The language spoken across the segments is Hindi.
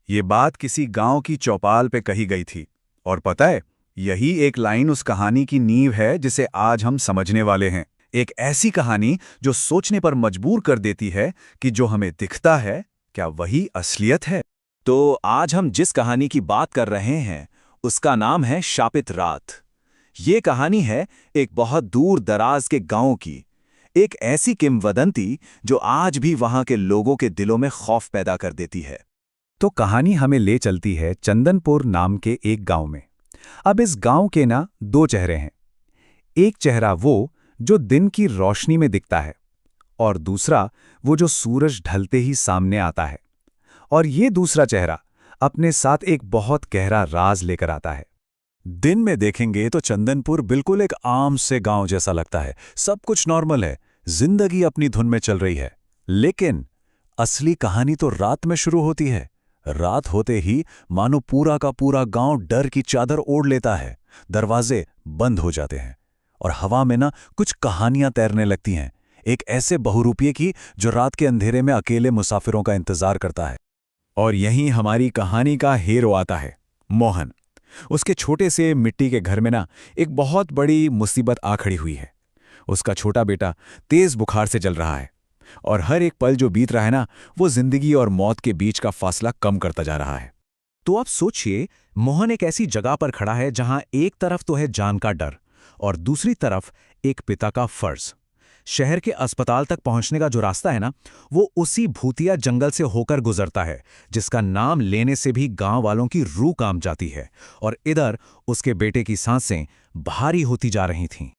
ये बात किसी गांव की चौपाल पे कही गई थी। और पता है, यही एक लाइन उस कहानी की नींव है जिसे आज हम समझने वाले हैं। एक ऐसी कहानी जो सोचने पर मजबूर कर देती है कि जो हमें दिखता है, क्या वही असलियत है? तो आज हम जिस कहानी की बात कर रहे हैं उसका नाम है शापित रात। ये कहानी है एक बहुत दूर दराज के गांव की, एक ऐसी किंवदंती जो आज भी वहां के लोगों के दिलों में खौफ पैदा कर देती है। तो कहानी हमें ले चलती है चंदनपुर नाम के एक गांव में। अब इस गांव के ना दो चेहरे हैं। एक चेहरा वो जो दिन की रोशनी में दिखता है, और दूसरा वो जो सूरज ढलते ही सामने आता है। और ये दूसरा चेहरा अपने साथ एक बहुत गहरा राज लेकर आता है। दिन में देखेंगे तो चंदनपुर बिल्कुल एक आम से गांव जैसा लगता है। सब कुछ नॉर्मल है, जिंदगी अपनी धुन में चल रही है। लेकिन असली कहानी तो रात में शुरू होती है। रात होते ही मानो पूरा का पूरा गांव डर की चादर ओढ़ लेता है। दरवाजे बंद हो जाते हैं और हवा में ना कुछ कहानियां तैरने लगती हैं। एक ऐसे बहुरूपिये की जो रात के अंधेरे में अकेले मुसाफिरों का इंतजार करता है। और यहीं हमारी कहानी का हीरो आता है, मोहन। उसके छोटे से मिट्टी के घर में ना एक बहुत बड़ी मुसीबत आ खड़ी हुई है। उसका छोटा बेटा तेज बुखार से जल रहा है, और हर एक पल जो बीत रहा है ना, वो जिंदगी और मौत के बीच का फासला कम करता जा रहा है। तो आप सोचिए, मोहन एक ऐसी जगह पर खड़ा है जहां एक तरफ तो है जान का डर और दूसरी तरफ एक पिता का फर्ज। शहर के अस्पताल तक पहुंचने का जो रास्ता है ना, वो उसी भूतिया जंगल से होकर गुजरता है जिसका नाम लेने से भी गांव वालों की रूह कांप जाती है। और इधर उसके बेटे की सांसें भारी होती जा रही थीं।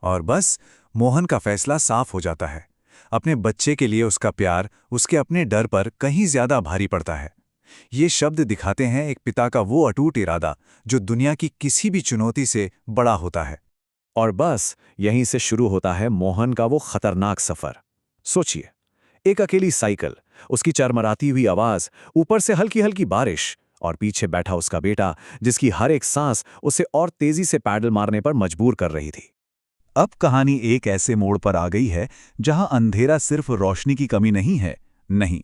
और बस मोहन का फैसला साफ हो जाता है। अपने बच्चे के लिए उसका प्यार उसके अपने डर पर कहीं ज्यादा भारी पड़ता है। ये शब्द दिखाते हैं एक पिता का वो अटूट इरादा जो दुनिया की किसी भी चुनौती से बड़ा होता है। और बस यहीं से शुरू होता है मोहन का वो खतरनाक सफर। सोचिए, एक अकेली साइकिल, उसकी चरमराती हुई आवाज, ऊपर से हल्की हल्की बारिश, और पीछे बैठा उसका बेटा जिसकी हर एक सांस उसे और तेजी से पैडल मारने पर मजबूर कर रही थी। अब कहानी एक ऐसे मोड़ पर आ गई है जहां अंधेरा सिर्फ रोशनी की कमी नहीं है। नहीं,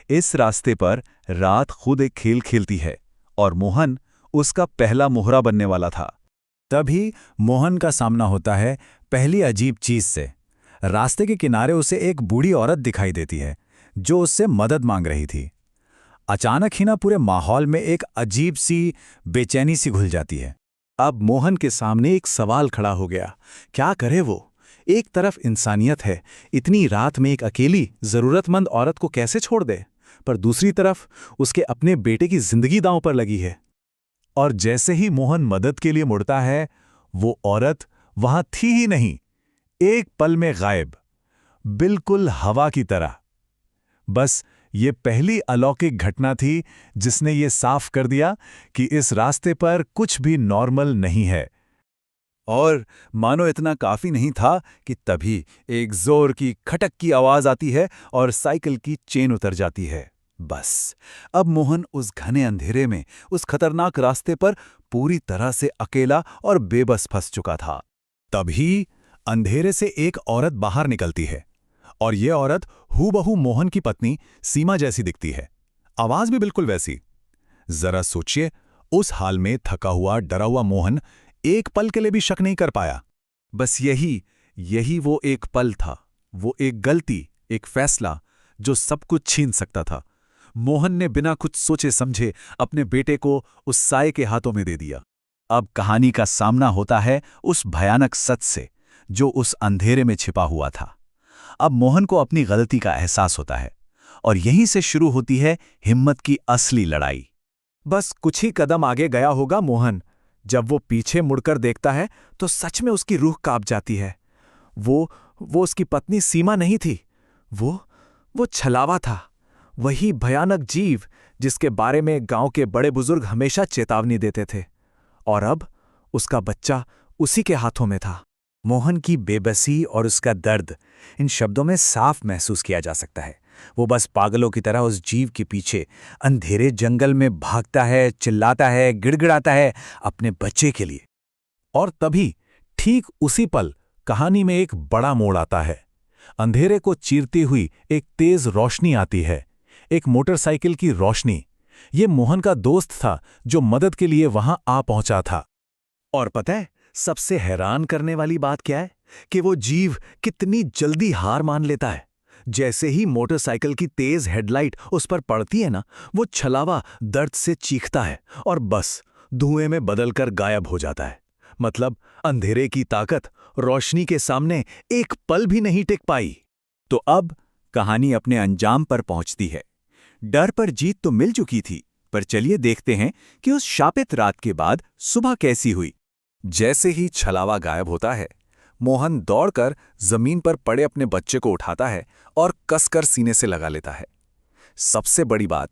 इस रास्ते पर रात खुद एक खेल खेलती है, और मोहन उसका पहला मोहरा बनने वाला था। तभी मोहन का सामना होता है पहली अजीब चीज से। रास्ते के किनारे उसे एक बूढ़ी औरत दिखाई देती है जो उससे मदद मांग रही थी। अचानक ही ना पूरे माहौल में एक अजीब सी बेचैनी सी घुल जाती है। अब मोहन के सामने एक सवाल खड़ा हो गया, क्या करे वो? एक तरफ इंसानियत है, इतनी रात में एक अकेली जरूरतमंद औरत को कैसे छोड़ दे, पर दूसरी तरफ उसके अपने बेटे की जिंदगी दांव पर लगी है। और जैसे ही मोहन मदद के लिए मुड़ता है, वो औरत वहां थी ही नहीं, एक पल में गायब, बिल्कुल हवा की तरह। बस ये पहली अलौकिक घटना थी जिसने ये साफ कर दिया कि इस रास्ते पर कुछ भी नॉर्मल नहीं है। और मानो इतना काफी नहीं था कि तभी एक जोर की खटक की आवाज आती है और साइकिल की चेन उतर जाती है। बस अब मोहन उस घने अंधेरे में, उस खतरनाक रास्ते पर पूरी तरह से अकेला और बेबस फंस चुका था। तभी अंधेरे से एक औरत बाहर निकलती है, और ये औरत हूबहू मोहन की पत्नी सीमा जैसी दिखती है। आवाज भी बिल्कुल वैसी। जरा सोचिए, उस हाल में थका हुआ डरा हुआ मोहन एक पल के लिए भी शक नहीं कर पाया। बस यही वो एक पल था, वो एक गलती, एक फैसला जो सब कुछ छीन सकता था। मोहन ने बिना कुछ सोचे समझे अपने बेटे को उस साये के हाथों में दे दिया। अब कहानी का सामना होता है उस भयानक सच से जो उस अंधेरे में छिपा हुआ था। अब मोहन को अपनी गलती का एहसास होता है, और यहीं से शुरू होती है हिम्मत की असली लड़ाई। बस कुछ ही कदम आगे गया होगा मोहन, जब वो पीछे मुड़कर देखता है तो सच में उसकी रूह कांप जाती है। वो उसकी पत्नी सीमा नहीं थी, वो छलावा था, वही भयानक जीव जिसके बारे में गांव के बड़े बुजुर्ग हमेशा चेतावनी देते थे। और अब उसका बच्चा उसी के हाथों में था। मोहन की बेबसी और उसका दर्द इन शब्दों में साफ महसूस किया जा सकता है। वो बस पागलों की तरह उस जीव के पीछे अंधेरे जंगल में भागता है, चिल्लाता है, गिड़गिड़ाता है अपने बच्चे के लिए। और तभी ठीक उसी पल कहानी में एक बड़ा मोड़ आता है। अंधेरे को चीरती हुई एक तेज रोशनी आती है, एक मोटरसाइकिल की रोशनी, ये मोहन का दोस्त था जो मदद के लिए वहां आ पहुंचा था। और पता है सबसे हैरान करने वाली बात क्या है कि वो जीव कितनी जल्दी हार मान लेता है। जैसे ही मोटरसाइकिल की तेज हेडलाइट उस पर पड़ती है ना, वो छलावा दर्द से चीखता है और बस धुएं में बदलकर गायब हो जाता है। मतलब अंधेरे की ताकत रोशनी के सामने एक पल भी नहीं टिक पाई। तो अब कहानी अपने अंजाम पर पहुंचती है। डर पर जीत तो मिल चुकी थी, पर चलिए देखते हैं कि उस शापित रात के बाद सुबह कैसी हुई। जैसे ही छलावा गायब होता है, मोहन दौड़कर जमीन पर पड़े अपने बच्चे को उठाता है और कसकर सीने से लगा लेता है। सबसे बड़ी बात,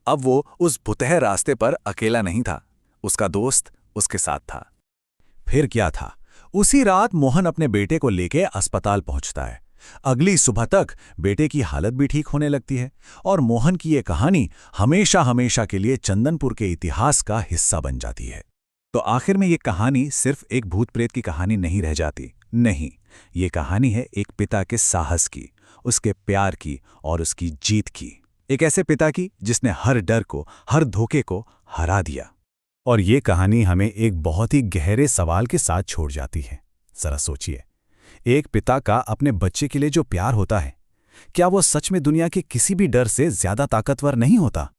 अब वो उस भुतह रास्ते पर अकेला नहीं था, उसका दोस्त उसके साथ था। फिर क्या था? उसी रात मोहन अपने बेटे को लेके अस्पताल पहुंचता है। अगली सुबह तक बेटे की हालत भी ठीक होने लगती है और मोहन की ये कहानी हमेशा हमेशा के लिए चंदनपुर के इतिहास का हिस्सा बन जाती है। तो आखिर में ये कहानी सिर्फ एक भूत प्रेत की कहानी नहीं रह जाती। नहीं, ये कहानी है एक पिता के साहस की, उसके प्यार की और उसकी जीत की। एक ऐसे पिता की जिसने हर डर को, हर धोखे को हरा दिया। और ये कहानी हमें एक बहुत ही गहरे सवाल के साथ छोड़ जाती है। जरा सोचिए, एक पिता का अपने बच्चे के लिए जो प्यार होता है, क्या वो सच में दुनिया के किसी भी डर से ज्यादा ताकतवर नहीं होता?